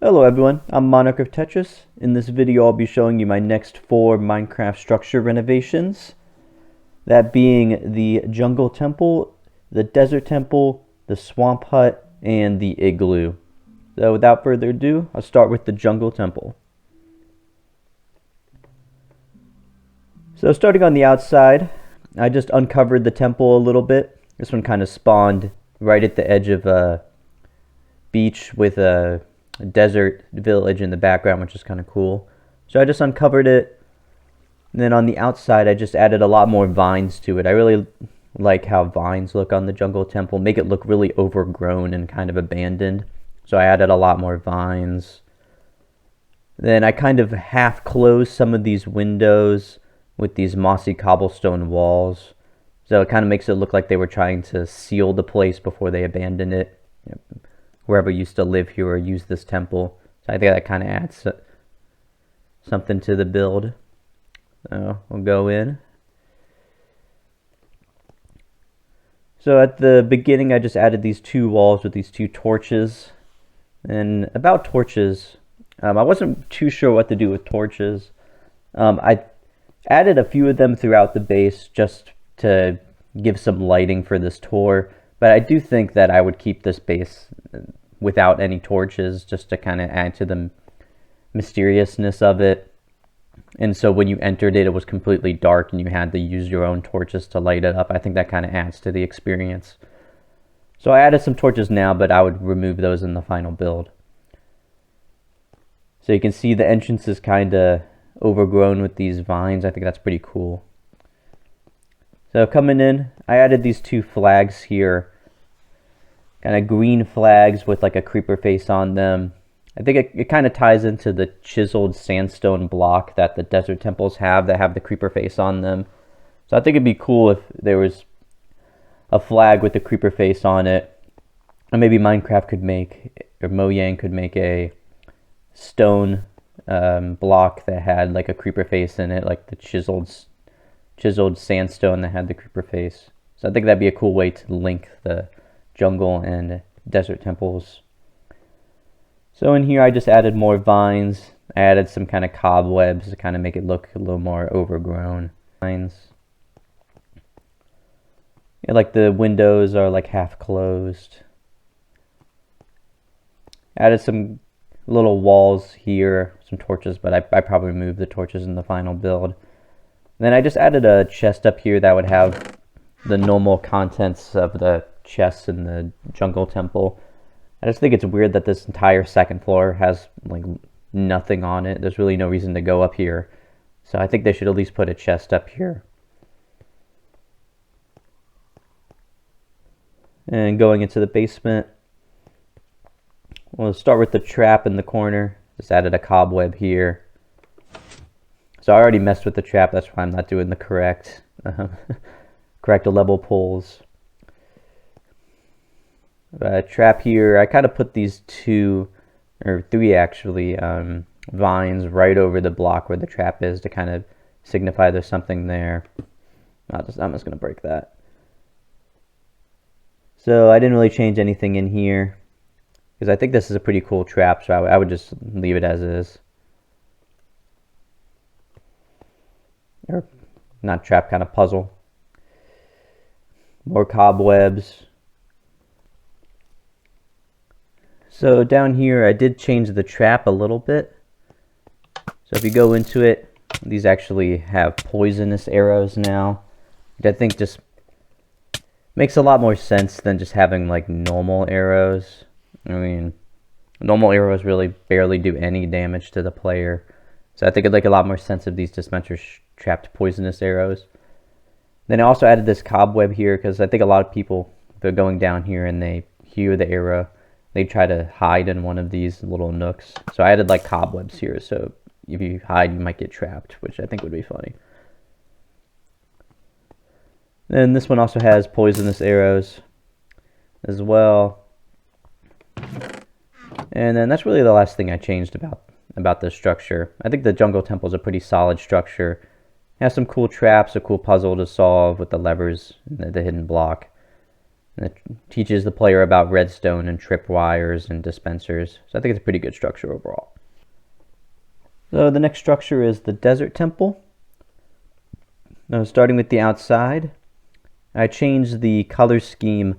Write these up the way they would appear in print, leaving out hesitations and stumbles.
Hello everyone, I'm Monarch of Tetris. In this video I'll be showing you my next 4 Minecraft structure renovations. That being the jungle temple, the desert temple, the swamp hut, and the igloo. So without further ado, I'll start with the jungle temple. So starting on the outside, I just uncovered the temple a little bit. This one kind of spawned right at the edge of a beach with a desert village in the background, which is kind of cool. So I just uncovered it, and then on the outside I just added a lot more vines to it. I really like how vines look on the jungle temple, make it look really overgrown and kind of abandoned. So I added a lot more vines. Then I kind of half closed some of these windows with these mossy cobblestone walls, so it kind of makes it look like they were trying to seal the place before they abandoned it. Whoever used to live here or use this temple. So I think that kind of adds something to the build. So we'll go in. So at the beginning I just added these 2 walls with these 2 torches. And about torches, I wasn't too sure what to do with torches. I added a few of them throughout the base just to give some lighting for this tour. But I do think that I would keep this base without any torches just to kind of add to the mysteriousness of it. And so when you entered it, it was completely dark and you had to use your own torches to light it up. I think that kind of adds to the experience. So I added some torches now, but I would remove those in the final build. So you can see the entrance is kind of overgrown with these vines. I think that's pretty cool. So coming in, I added these 2 flags here, kind of green flags with like a creeper face on them. I think it kind of ties into the chiseled sandstone block that the desert temples have that have the creeper face on them. So I think it'd be cool if there was a flag with the creeper face on it. Or maybe Minecraft could make, or Mojang could make a stone block that had like a creeper face in it, like the chiseled sandstone that had the creeper face. So I think that'd be a cool way to link the jungle and desert temples. So in here I just added more vines. I added some kind of cobwebs to kind of make it look a little more overgrown. Vines. Yeah, like the windows are like half closed. Added some little walls here, some torches, but I probably removed the torches in the final build. Then I just added a chest up here that would have the normal contents of the chests in the jungle temple. I just think it's weird that this entire second floor has like nothing on it. There's really no reason to go up here. So I think they should at least put a chest up here. And going into the basement, we'll start with the trap in the corner. Just added a cobweb here. So I already messed with the trap, that's why I'm not doing the correct level pulls. Trap here, I kind of put these 2 or 3 actually vines right over the block where the trap is to kind of signify there's something there. I'm just going to break that. So I didn't really change anything in here because I think this is a pretty cool trap, so I would just leave it as is. Or not trap, kind of puzzle. More cobwebs. So down here I did change the trap a little bit. So if you go into it, these actually have poisonous arrows now, which I think just makes a lot more sense than just having like normal arrows. I mean, normal arrows really barely do any damage to the player. So I think it'd make a lot more sense if these dispensers trapped poisonous arrows. Then I also added this cobweb here because I think a lot of people, if they're going down here and they hear the arrow, they try to hide in one of these little nooks. So I added like cobwebs here, so if you hide you might get trapped, which I think would be funny. Then this one also has poisonous arrows as well. And then that's really the last thing I changed about this structure. I think the jungle temple is a pretty solid structure. It has some cool traps, a cool puzzle to solve with the levers and the hidden block. And it teaches the player about redstone and tripwires and dispensers. So I think it's a pretty good structure overall. So the next structure is the desert temple. Now starting with the outside, I changed the color scheme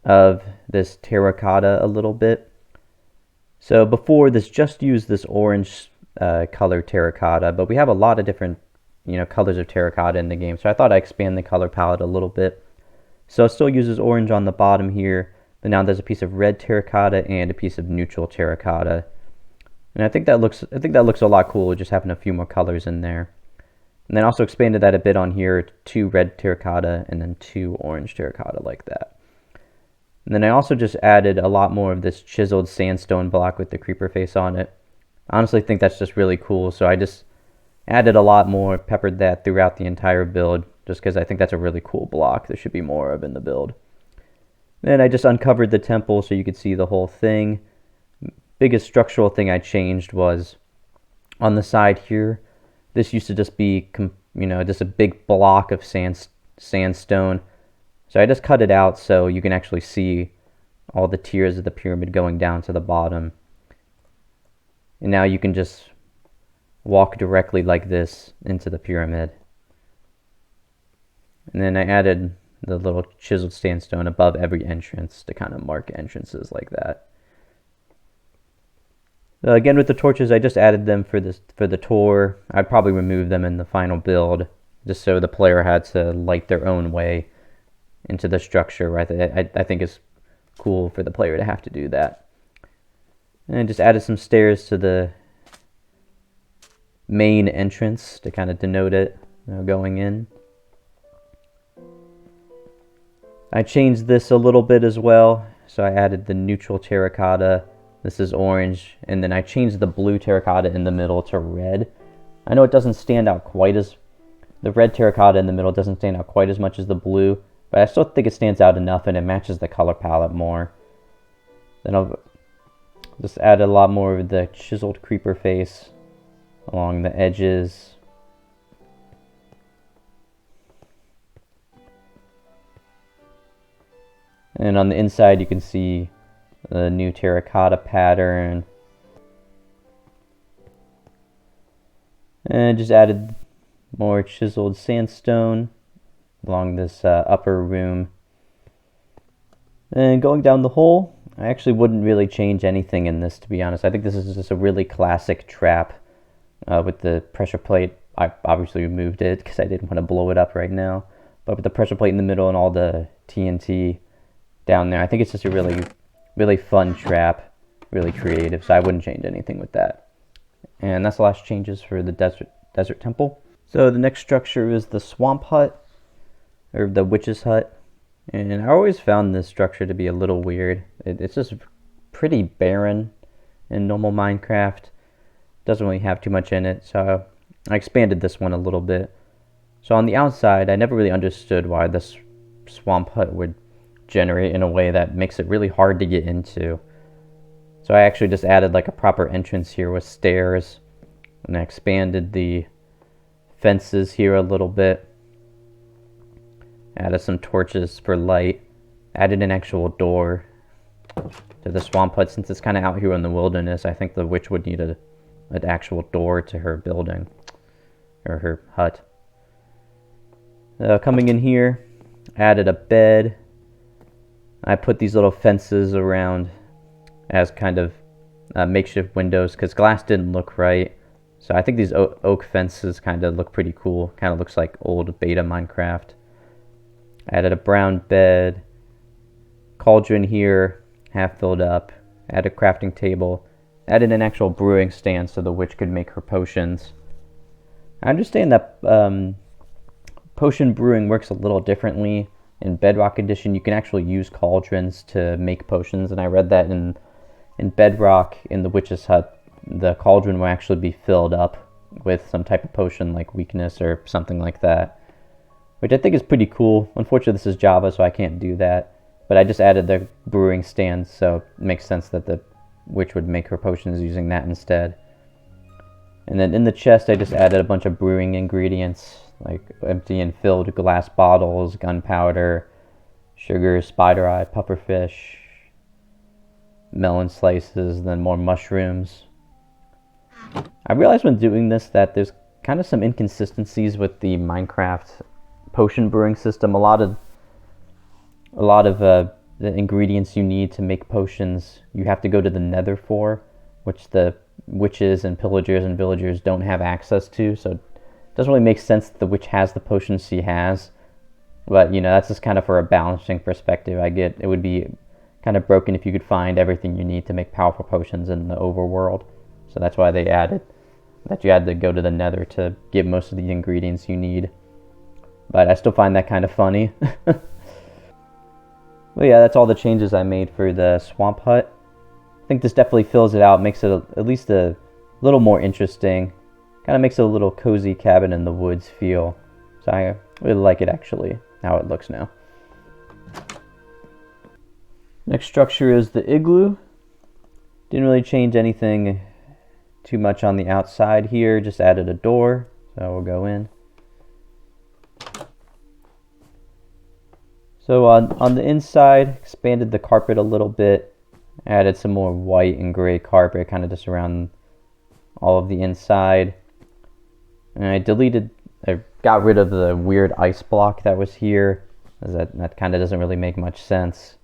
of this terracotta a little bit. So before this just used this orange color terracotta, but we have a lot of different colors of terracotta in the game. So I thought I'd expand the color palette a little bit. So it still uses orange on the bottom here, but now there's a piece of red terracotta and a piece of neutral terracotta. And I think that looks a lot cooler, just having a few more colors in there. And then also expanded that a bit on here, 2 red terracotta and then 2 orange terracotta like that. And then I also just added a lot more of this chiseled sandstone block with the creeper face on it. I honestly think that's just really cool, so I just added a lot more, peppered that throughout the entire build, just because I think that's a really cool block. There should be more of in the build. Then I just uncovered the temple so you could see the whole thing. Biggest structural thing I changed was on the side here. This used to just be, just a big block of sandstone. So I just cut it out so you can actually see all the tiers of the pyramid going down to the bottom. And now you can just walk directly like this into the pyramid. And then I added the little chiseled sandstone above every entrance to kind of mark entrances like that. Again, with the torches, I just added them for the tour. I'd probably remove them in the final build, just so the player had to light their own way into the structure. I think it's cool for the player to have to do that. And I just added some stairs to the main entrance to kind of denote it going in. I changed this a little bit as well, so I added the neutral terracotta. This is orange, and then I changed the blue terracotta in the middle to red. I know it doesn't stand out quite as, the red terracotta in the middle doesn't stand out quite as much as the blue, but I still think it stands out enough and it matches the color palette more. Then I'll just add a lot more of the chiseled creeper face along the edges. And on the inside you can see the new terracotta pattern. And just added more chiseled sandstone along this upper room. And going down the hole, I actually wouldn't really change anything in this, to be honest. I think this is just a really classic trap with the pressure plate. I obviously removed it because I didn't want to blow it up right now. But with the pressure plate in the middle and all the TNT down there, I think it's just a really fun trap, really creative, so I wouldn't change anything with that. And that's the last changes for the desert temple. So the next structure is the swamp hut, or the witch's hut. And I always found this structure to be a little weird. It's just pretty barren in normal Minecraft. Doesn't really have too much in it, so I expanded this one a little bit. So on the outside, I never really understood why this swamp hut would generate in a way that makes it really hard to get into. So I actually just added like a proper entrance here with stairs, and I expanded the fences here a little bit, added some torches for light, added an actual door to the swamp hut. Since it's kind of out here in the wilderness, I think the witch would need an actual door to her building, or her hut. Coming in here, added a bed. I put these little fences around as kind of makeshift windows because glass didn't look right. So I think these oak fences kind of look pretty cool. Kind of looks like old beta Minecraft. Added a brown bed, cauldron here, half filled up. Added a crafting table. Added an actual brewing stand so the witch could make her potions. I understand that potion brewing works a little differently. In Bedrock Edition, you can actually use cauldrons to make potions, and I read that in Bedrock, in the witch's hut, the cauldron will actually be filled up with some type of potion like weakness or something like that, which I think is pretty cool. Unfortunately, this is Java, so I can't do that, but I just added the brewing stand, so it makes sense that the witch would make her potions using that instead. And then in the chest, I just added a bunch of brewing ingredients, like empty and filled glass bottles, gunpowder, sugar, spider eye, pufferfish, melon slices, then more mushrooms. I realized when doing this that there's kind of some inconsistencies with the Minecraft potion brewing system. A lot of the ingredients you need to make potions you have to go to the Nether for, which the witches and pillagers and villagers don't have access to. So it doesn't really make sense that the witch has the potions she has. But you know, that's just kind of for a balancing perspective. I get it would be kind of broken if you could find everything you need to make powerful potions in the overworld. So that's why they added that you had to go to the Nether to get most of the ingredients you need. But I still find that kind of funny. Well, yeah, that's all the changes I made for the swamp hut. I think this definitely fills it out, makes it at least a little more interesting. Kind of makes it a little cozy cabin in the woods feel. So I really like it actually, how it looks now. Next structure is the igloo. Didn't really change anything too much on the outside here, just added a door, so we'll go in. So on the inside, expanded the carpet a little bit, added some more white and gray carpet kind of just around all of the inside. And I got rid of the weird ice block that was here, as that kind of doesn't really make much sense.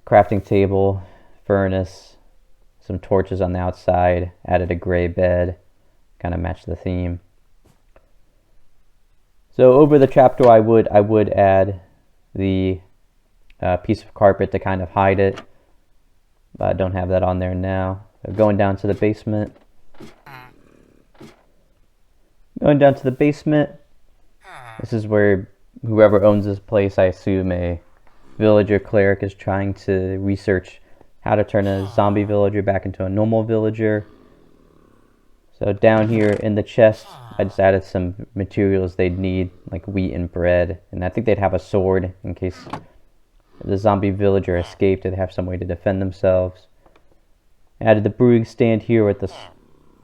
Crafting table, furnace, some torches on the outside, added a gray bed, kind of matched the theme. So over the trapdoor I would add the piece of carpet to kind of hide it, but I don't have that on there now. So going down to the basement. Going down to the basement, this is where whoever owns this place, I assume a villager cleric, is trying to research how to turn a zombie villager back into a normal villager. So down here in the chest, I just added some materials they'd need, like wheat and bread, and I think they'd have a sword in case the zombie villager escaped. They'd have some way to defend themselves. Added the brewing stand here with this,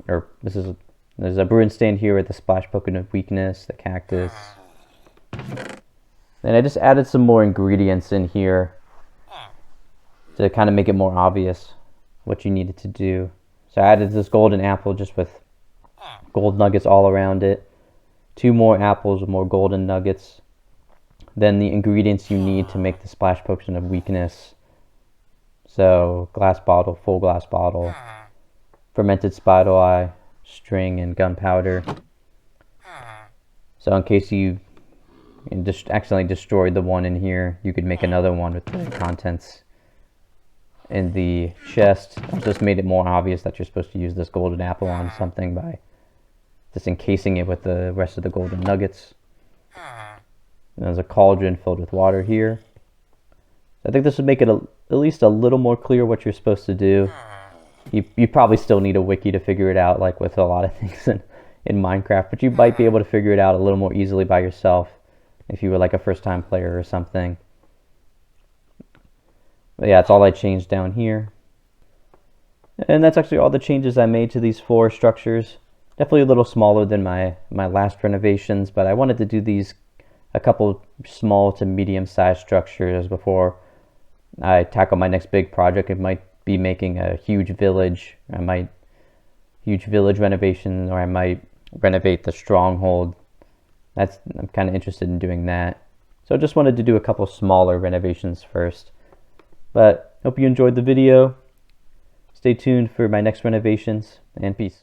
there's a brewing stand here with the splash potion of weakness, the cactus. Then I just added some more ingredients in here to kind of make it more obvious what you needed to do. So I added this golden apple just with gold nuggets all around it. 2 more apples with more golden nuggets. Then the ingredients you need to make the splash potion of weakness. So glass bottle, full glass bottle, fermented spider eye, string, and gunpowder. So in case you just accidentally destroyed the one in here, you could make another one with the contents in the chest. I just made it more obvious that you're supposed to use this golden apple on something by just encasing it with the rest of the golden nuggets. And there's a cauldron filled with water here. I think this would make it at least a little more clear what you're supposed to do. You probably still need a wiki to figure it out, like with a lot of things in Minecraft, but you might be able to figure it out a little more easily by yourself if you were like a first-time player or something. But yeah, that's all I changed down here. And that's actually all the changes I made to these 4 structures. Definitely a little smaller than my last renovations, but I wanted to do these a couple small to medium-sized structures before I tackle my next big project. It might be making a huge village. Huge village renovation, or I might renovate the stronghold. I'm kind of interested in doing that. So I just wanted to do a couple smaller renovations first. But hope you enjoyed the video. Stay tuned for my next renovations, and peace.